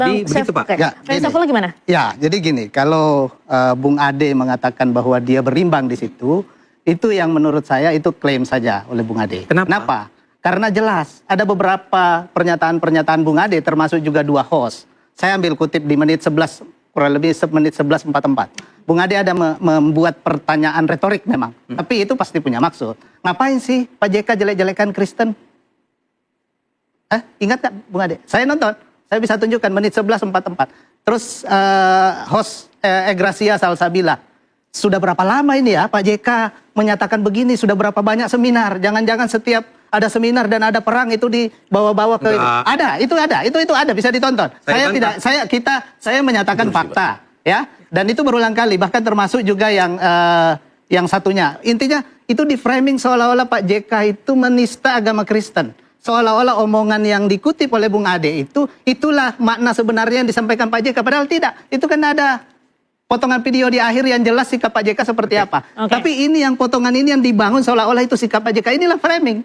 di begitu Pak. Ya, Saifullah gimana? Ya, jadi gini, kalau Bung Ade mengatakan bahwa dia berimbang di situ, itu yang menurut saya itu klaim saja oleh Bung Ade. Kenapa? Karena jelas ada beberapa pernyataan-pernyataan Bung Ade, termasuk juga dua host. Saya ambil kutip di menit 11, kurang lebih menit 11.44. Bung Ade ada membuat pertanyaan retorik memang, tapi itu pasti punya maksud. Ngapain sih Pak JK jelek-jelekan Kristen? Ingat gak Bung Ade? Saya nonton, saya bisa tunjukkan menit 11.44. Terus host Gracia Salsabila, sudah berapa lama ini ya Pak JK menyatakan begini, sudah berapa banyak seminar, jangan-jangan setiap ada seminar dan ada perang itu dibawa-bawa ke... Itu ada, bisa ditonton. Saya menyatakan fakta. Ya, dan itu berulang kali, bahkan termasuk juga yang satunya. Intinya itu di framing seolah-olah Pak JK itu menista agama Kristen. Seolah-olah omongan yang dikutip oleh Bung Ade itulah makna sebenarnya yang disampaikan Pak JK. Padahal tidak, itu kan ada potongan video di akhir yang jelas sikap Pak JK seperti apa. Tapi ini yang potongan ini yang dibangun seolah-olah itu sikap Pak JK. Inilah framing.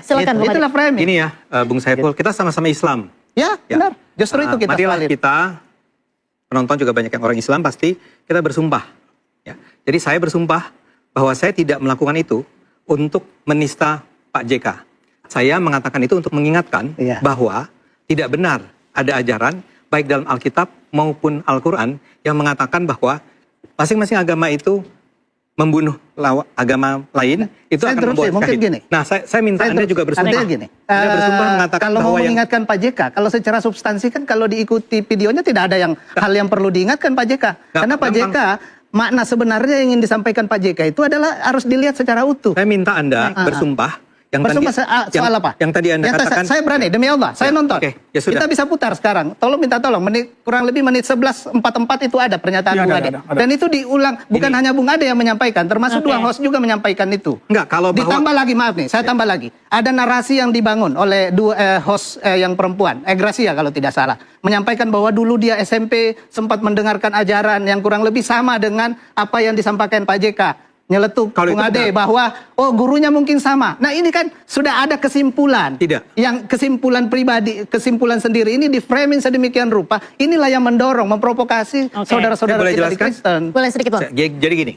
Silakan Bung Ade. Itulah framing. Ini ya Bung Saiful, kita sama-sama Islam. Ya, benar. Justru itu kita marilah valid. kita, penonton juga banyak yang orang Islam, pasti kita bersumpah. Ya. Jadi saya bersumpah bahwa saya tidak melakukan itu untuk menista Pak JK. Saya mengatakan itu untuk mengingatkan bahwa tidak benar ada ajaran baik dalam Alkitab maupun Al-Quran yang mengatakan bahwa masing-masing agama itu membunuh agama lain, itu akan membuat syahid. Gini. Nah, saya minta Anda juga bersumpah. Anda bersumpah mengatakan kalau bahwa mau mengingatkan Pak JK, kalau secara substansi kan kalau diikuti videonya tidak ada hal yang perlu diingatkan Pak JK. Karena Pak JK, makna sebenarnya yang ingin disampaikan Pak JK itu adalah harus dilihat secara utuh. Saya minta Anda bersumpah. Soal apa? Yang tadi Anda katakan. Saya berani, demi Allah. Saya nonton. Ya sudah. Kita bisa putar sekarang. Minta tolong. Kurang lebih menit 11.44 itu ada pernyataan Bung Ade. Dan itu diulang. Bukan hanya Bung Ade yang menyampaikan. Termasuk dua host juga menyampaikan itu. Enggak, kalau ditambah lagi, maaf nih. Saya tambah lagi. Ada narasi yang dibangun oleh dua host yang perempuan. Gracia kalau tidak salah. Menyampaikan bahwa dulu dia SMP sempat mendengarkan ajaran yang kurang lebih sama dengan apa yang disampaikan Pak JK. Nyeletuk Bung Ade bahwa gurunya mungkin sama. Nah ini kan sudah ada kesimpulan. Tidak. Yang kesimpulan pribadi, kesimpulan sendiri ini di framing sedemikian rupa. Inilah yang mendorong, memprovokasi saudara-saudara kita di Kristen. Boleh sedikit Bang? Jadi gini,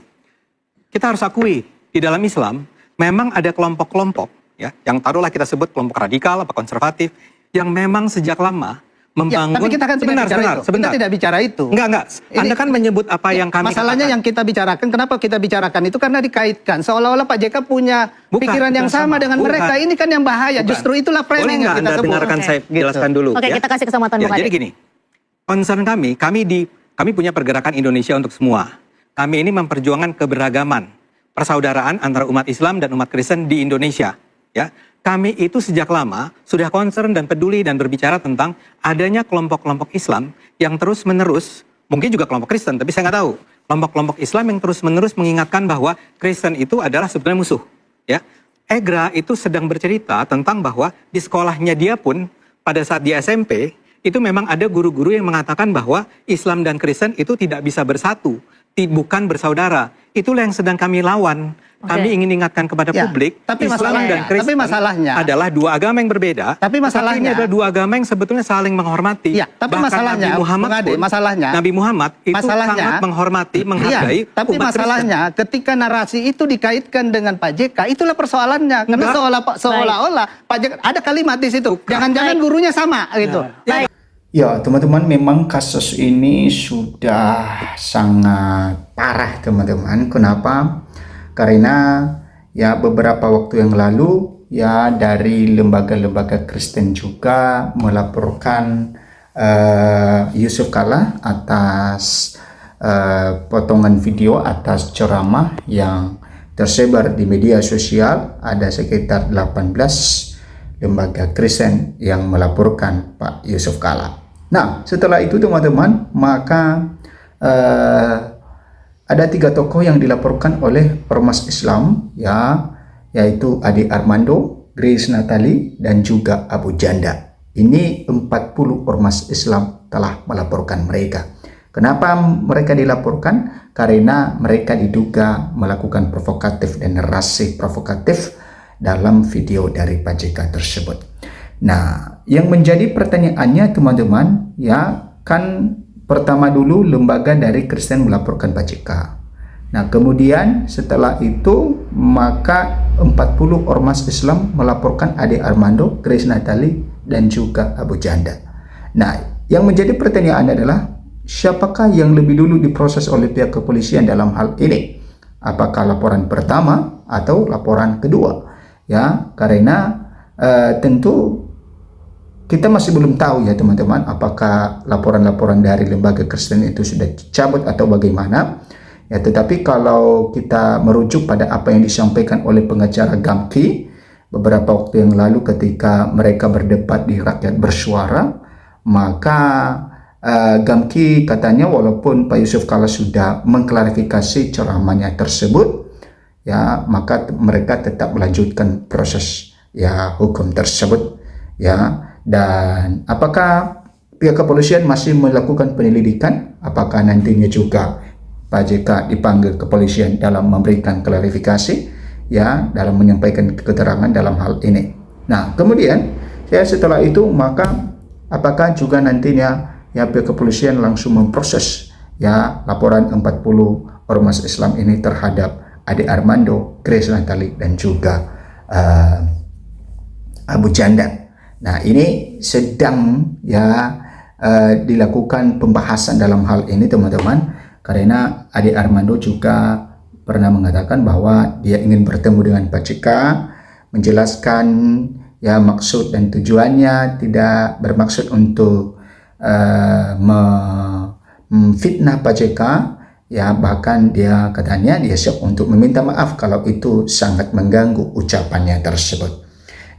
kita harus akui di dalam Islam memang ada kelompok-kelompok ya, yang taruhlah kita sebut kelompok radikal apa konservatif yang memang sejak lama membangun. Tapi kita kan sebentar. Kita tidak bicara itu. Enggak. Anda kan menyebut apa yang kami masalahnya yang kita bicarakan, kenapa kita bicarakan itu karena dikaitkan. Seolah-olah Pak JK punya pikiran yang sama dengan mereka. Ini kan yang bahaya. Justru itulah framing yang kita sebut. Anda dengarkan saya jelaskan dulu. Kita kasih kesempatan Bung Ade. Jadi gini, concern kami punya pergerakan Indonesia untuk semua. Kami ini memperjuangkan keberagaman, persaudaraan antara umat Islam dan umat Kristen di Indonesia. Ya. Kami itu sejak lama sudah concern dan peduli dan berbicara tentang adanya kelompok-kelompok Islam yang terus-menerus, mungkin juga kelompok Kristen, tapi saya nggak tahu. Kelompok-kelompok Islam yang terus-menerus mengingatkan bahwa Kristen itu adalah sebenarnya musuh. Ya. Egra itu sedang bercerita tentang bahwa di sekolahnya dia pun pada saat di SMP, itu memang ada guru-guru yang mengatakan bahwa Islam dan Kristen itu tidak bisa bersatu, bukan bersaudara. Itulah yang sedang kami lawan. Kami ingin ingatkan kepada publik, Islam dan Kristen adalah dua agama yang berbeda. Tapi masalahnya ini adalah dua agama yang sebetulnya saling menghormati. Ya, tapi masalahnya, Nabi Muhammad itu sangat menghormati, menghargai. Tapi masalahnya ketika narasi itu dikaitkan dengan Pak JK, itulah persoalannya. Karena seolah-olah Pak JK ada kalimat di situ. Jangan-jangan gurunya sama gitu. Ya teman-teman, memang kasus ini sudah sangat parah teman-teman. Kenapa? Karena ya beberapa waktu yang lalu ya dari lembaga-lembaga Kristen juga melaporkan Yusuf Kalla atas potongan video atas ceramah yang tersebar di media sosial. Ada sekitar 18 lembaga Kristen yang melaporkan Pak Yusuf Kalla. Nah, setelah itu teman-teman, maka ada 3 tokoh yang dilaporkan oleh Ormas Islam, ya, yaitu Ade Armando, Grace Natali, dan juga Abu Janda. Ini 40 Ormas Islam telah melaporkan mereka. Kenapa mereka dilaporkan? Karena mereka diduga melakukan provokatif dan narasi provokatif dalam video dari Pak JK tersebut. Nah, yang menjadi pertanyaannya teman-teman, ya, kan pertama dulu lembaga dari Kristen melaporkan Pak JK. Nah, kemudian setelah itu maka 40 ormas Islam melaporkan Ade Armando, Grace Natali, dan juga Abu Janda. Nah, yang menjadi pertanyaan adalah siapakah yang lebih dulu diproses oleh pihak kepolisian dalam hal ini? Apakah laporan pertama atau laporan kedua? Ya, karena tentu kita masih belum tahu ya teman-teman, apakah laporan-laporan dari lembaga Kristen itu sudah dicabut atau bagaimana. Ya, tetapi kalau kita merujuk pada apa yang disampaikan oleh pengacara Gamki beberapa waktu yang lalu ketika mereka berdebat di Rakyat Bersuara, maka Gamki katanya walaupun Pak Yusuf Kala sudah mengklarifikasi ceramahnya tersebut, ya maka mereka tetap melanjutkan proses ya hukum tersebut, ya. Dan apakah pihak kepolisian masih melakukan penyelidikan? Apakah nantinya juga Pak JK dipanggil kepolisian dalam memberikan klarifikasi, ya, dalam menyampaikan keterangan dalam hal ini? Nah, kemudian ya setelah itu maka apakah juga nantinya ya pihak kepolisian langsung memproses ya laporan 40 ormas Islam ini terhadap Ade Armando, Grace Natali, dan juga Abu Janda? Nah, ini sedang ya dilakukan pembahasan dalam hal ini teman-teman, karena Ade Armando juga pernah mengatakan bahwa dia ingin bertemu dengan Pak JK, menjelaskan ya maksud dan tujuannya, tidak bermaksud untuk memfitnah Pak JK, ya bahkan dia katanya dia siap untuk meminta maaf kalau itu sangat mengganggu ucapannya tersebut.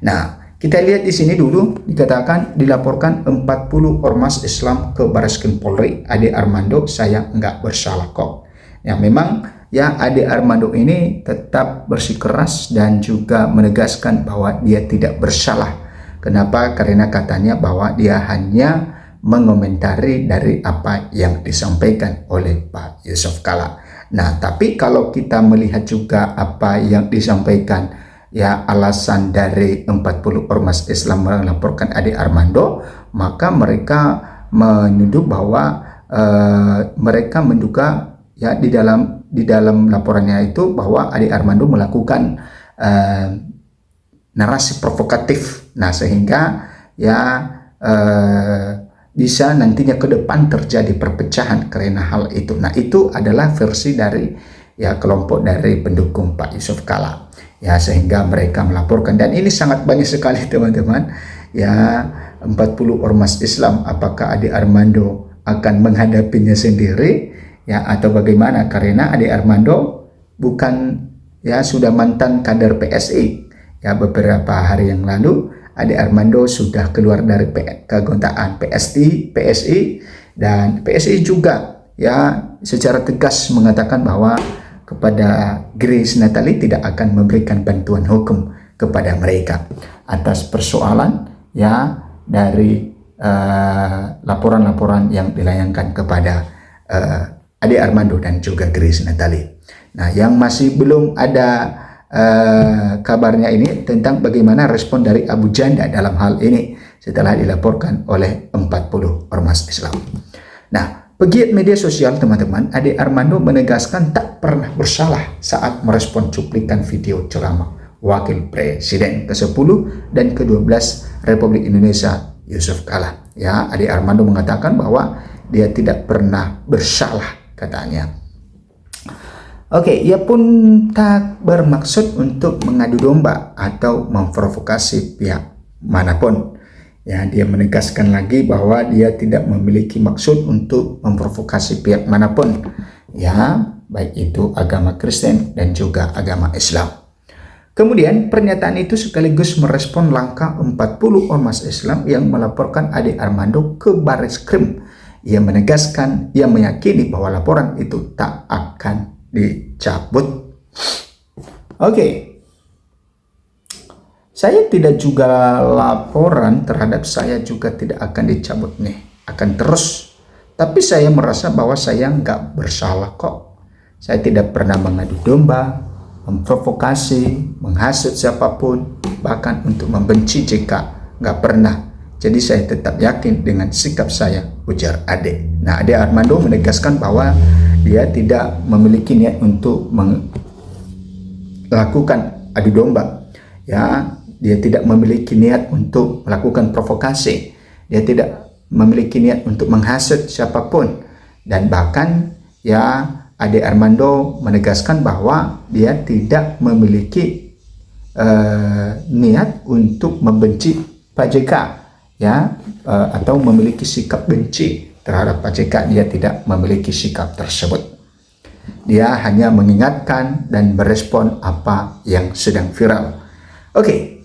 Nah, kita lihat di sini dulu dikatakan dilaporkan 40 ormas Islam ke Barreskrim Polri. Ade Armando saya nggak bersalah kok. Ya memang ya Ade Armando ini tetap bersikeras dan juga menegaskan bahwa dia tidak bersalah. Kenapa? Karena katanya bahwa dia hanya mengomentari dari apa yang disampaikan oleh Pak Yusuf Kala. Nah, tapi kalau kita melihat juga apa yang disampaikan ya alasan dari 40 ormas Islam melaporkan Ade Armando, maka mereka menuduh bahwa mereka menduga ya di dalam laporannya itu bahwa Ade Armando melakukan narasi provokatif. Nah, sehingga ya bisa nantinya ke depan terjadi perpecahan karena hal itu. Nah, itu adalah versi dari ya kelompok dari pendukung Pak Yusuf Kala. Ya, sehingga mereka melaporkan, dan ini sangat banyak sekali teman-teman. Ya, 40 ormas Islam, apakah Ade Armando akan menghadapinya sendiri ya atau bagaimana? Karena Ade Armando bukan ya sudah mantan kader PSI. Ya, beberapa hari yang lalu Ade Armando sudah keluar dari keanggotaan PSI, dan PSI juga ya secara tegas mengatakan bahwa kepada Grace Natali tidak akan memberikan bantuan hukum kepada mereka atas persoalan ya dari laporan-laporan yang dilayangkan kepada Ade Armando dan juga Grace Natali. Nah, yang masih belum ada kabarnya ini tentang bagaimana respon dari Abu Janda dalam hal ini setelah dilaporkan oleh 40 ormas Islam. Nah, pegiat media sosial teman-teman, Ade Armando menegaskan tak pernah bersalah saat merespon cuplikan video ceramah Wakil Presiden ke-10 dan ke-12 Republik Indonesia Yusuf Kala. Ya, Ade Armando mengatakan bahwa dia tidak pernah bersalah katanya. Oke, ia pun tak bermaksud untuk mengadu domba atau memprovokasi pihak manapun. Ya, dia menegaskan lagi bahwa dia tidak memiliki maksud untuk memprovokasi pihak manapun. Ya, baik itu agama Kristen dan juga agama Islam. Kemudian pernyataan itu sekaligus merespon langkah 40 ormas Islam yang melaporkan Ade Armando ke Barreskrim. Ia menegaskan, ia meyakini bahwa laporan itu tak akan dicabut. Oke. Saya tidak juga laporan terhadap saya juga tidak akan dicabut nih, akan terus. Tapi saya merasa bahwa saya nggak bersalah kok. Saya tidak pernah mengadu domba, memprovokasi, menghasut siapapun, bahkan untuk membenci JK, nggak pernah. Jadi saya tetap yakin dengan sikap saya, ujar Ade. Nah, Ade Armando menegaskan bahwa dia tidak memiliki niat untuk melakukan adu domba. Ya, dia tidak memiliki niat untuk melakukan provokasi. Dia tidak memiliki niat untuk menghasut siapapun. Dan bahkan ya Ade Armando menegaskan bahwa dia tidak memiliki niat untuk membenci Pak JK, ya, atau memiliki sikap benci terhadap Pak JK. Dia tidak memiliki sikap tersebut. Dia hanya mengingatkan dan merespon apa yang sedang viral. Oke.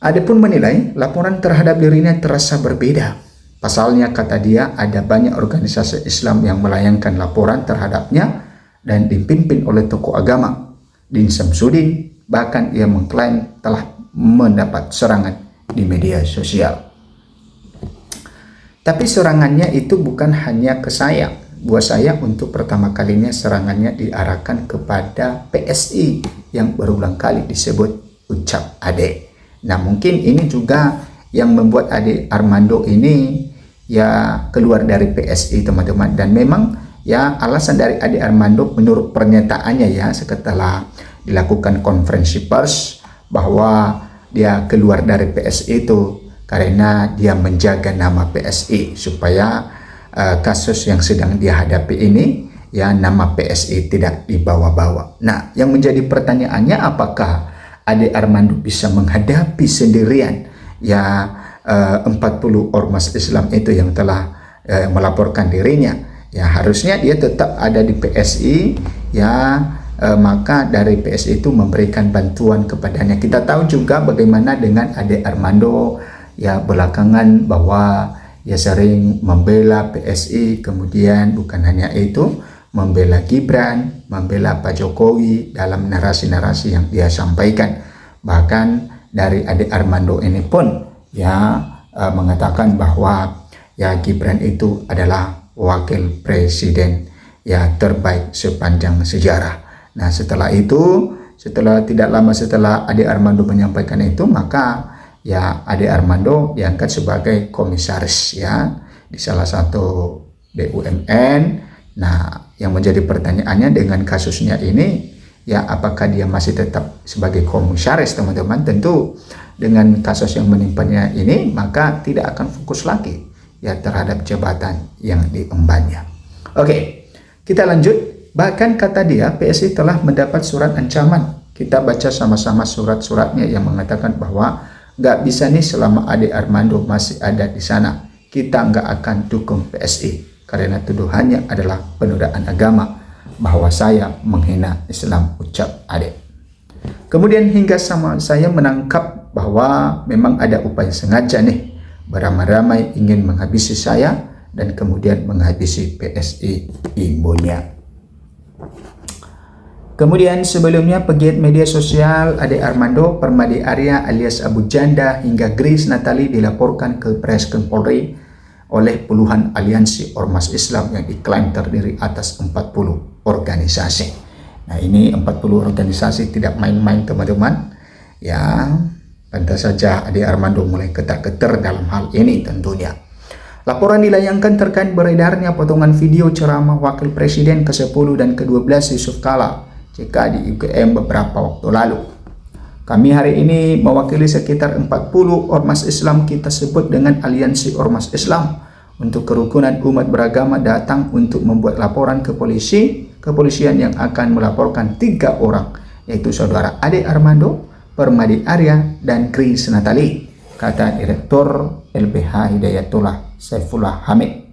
Ade pun menilai laporan terhadap dirinya terasa berbeda. Pasalnya, kata dia, ada banyak organisasi Islam yang melayangkan laporan terhadapnya dan dipimpin oleh tokoh agama. Din Samsudin bahkan ia mengklaim telah mendapat serangan di media sosial. Tapi serangannya itu bukan hanya ke saya. Buat saya untuk pertama kalinya serangannya diarahkan kepada PSI yang berulang kali disebut, ucap Ade. Nah, mungkin ini juga yang membuat Ade Armando ini ya keluar dari PSI, teman-teman. Dan memang ya alasan dari Ade Armando menurut pernyataannya ya setelah dilakukan konferensi pers bahwa dia keluar dari PSI itu karena dia menjaga nama PSI supaya kasus yang sedang dia hadapi ini ya nama PSI tidak dibawa-bawa. Nah, yang menjadi pertanyaannya, apakah Ade Armando bisa menghadapi sendirian ya 40 ormas Islam itu yang telah melaporkan dirinya? Ya harusnya dia tetap ada di PSI ya, maka dari PSI itu memberikan bantuan kepadanya. Kita tahu juga bagaimana dengan Ade Armando ya belakangan bahwa ya sering membela PSI, kemudian bukan hanya itu, membela Gibran, membela Pak Jokowi dalam narasi-narasi yang dia sampaikan. Bahkan dari Ade Armando ini pun ya mengatakan bahwa ya Gibran itu adalah wakil presiden ya terbaik sepanjang sejarah. Nah, setelah itu, tidak lama setelah Ade Armando menyampaikan itu, maka ya Ade Armando diangkat sebagai komisaris ya di salah satu BUMN. Nah, yang menjadi pertanyaannya dengan kasusnya ini ya apakah dia masih tetap sebagai komisaris, teman-teman? Tentu dengan kasus yang menimpanya ini maka tidak akan fokus lagi ya terhadap jabatan yang diembannya. Oke, kita lanjut. Bahkan kata dia PSI telah mendapat surat ancaman. Kita baca sama-sama surat-suratnya yang mengatakan bahwa nggak bisa nih selama Ade Armando masih ada di sana. Kita nggak akan dukung PSI karena tuduhannya adalah penodaan agama, bahwa saya menghina Islam, ucap Ade. Kemudian hingga sama saya menangkap bahwa memang ada upaya sengaja nih beramai-ramai ingin menghabisi saya dan kemudian menghabisi PSI, imbunya. Kemudian sebelumnya pegiat media sosial Ade Armando, Permadi Arya alias Abu Janda hingga Grace Natali dilaporkan ke Baireskrim Polri oleh puluhan aliansi ormas Islam yang diklaim terdiri atas 40 organisasi. Nah, ini 40 organisasi tidak main-main, teman-teman. Ya, pantas saja Ade Armando mulai ketar-ketar dalam hal ini tentunya. Laporan dilayangkan terkait beredarnya potongan video ceramah Wakil Presiden ke-10 dan ke-12 Yusuf Kala JK di UGM beberapa waktu lalu. Kami hari ini mewakili sekitar 40 ormas Islam kita sebut dengan Aliansi Ormas Islam untuk kerukunan umat beragama datang untuk membuat laporan ke kepolisian yang akan melaporkan 3 orang, yaitu Saudara Ade Armando, Permadi Arya, dan Grace Natali, kata Direktur LBH Hidayatullah Saifullah Hamid.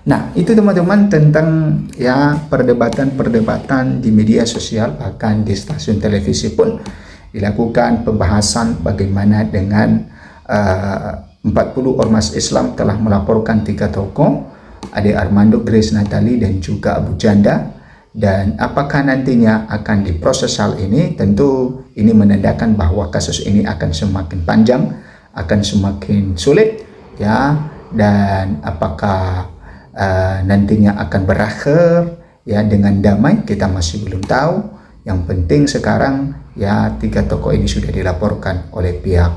Nah, itu teman-teman tentang ya perdebatan di media sosial, bahkan di stasiun televisi pun dilakukan pembahasan bagaimana dengan 40 ormas Islam telah melaporkan 3 tokoh, Ade Armando, Grace Natali, dan juga Abu Janda. Dan apakah nantinya akan diproses hal ini? Tentu ini menandakan bahwa kasus ini akan semakin panjang, akan semakin sulit ya, dan apakah nantinya akan berakhir ya dengan damai, kita masih belum tahu. Yang penting sekarang ya 3 tokoh ini sudah dilaporkan oleh pihak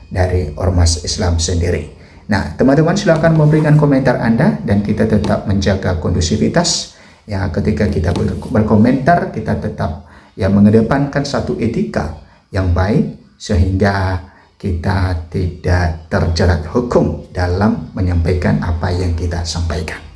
dari ormas Islam sendiri. Nah, teman-teman silakan memberikan komentar Anda dan kita tetap menjaga kondusivitas. Ya, ketika kita berkomentar, kita tetap ya mengedepankan satu etika yang baik sehingga kita tidak terjerat hukum dalam menyampaikan apa yang kita sampaikan.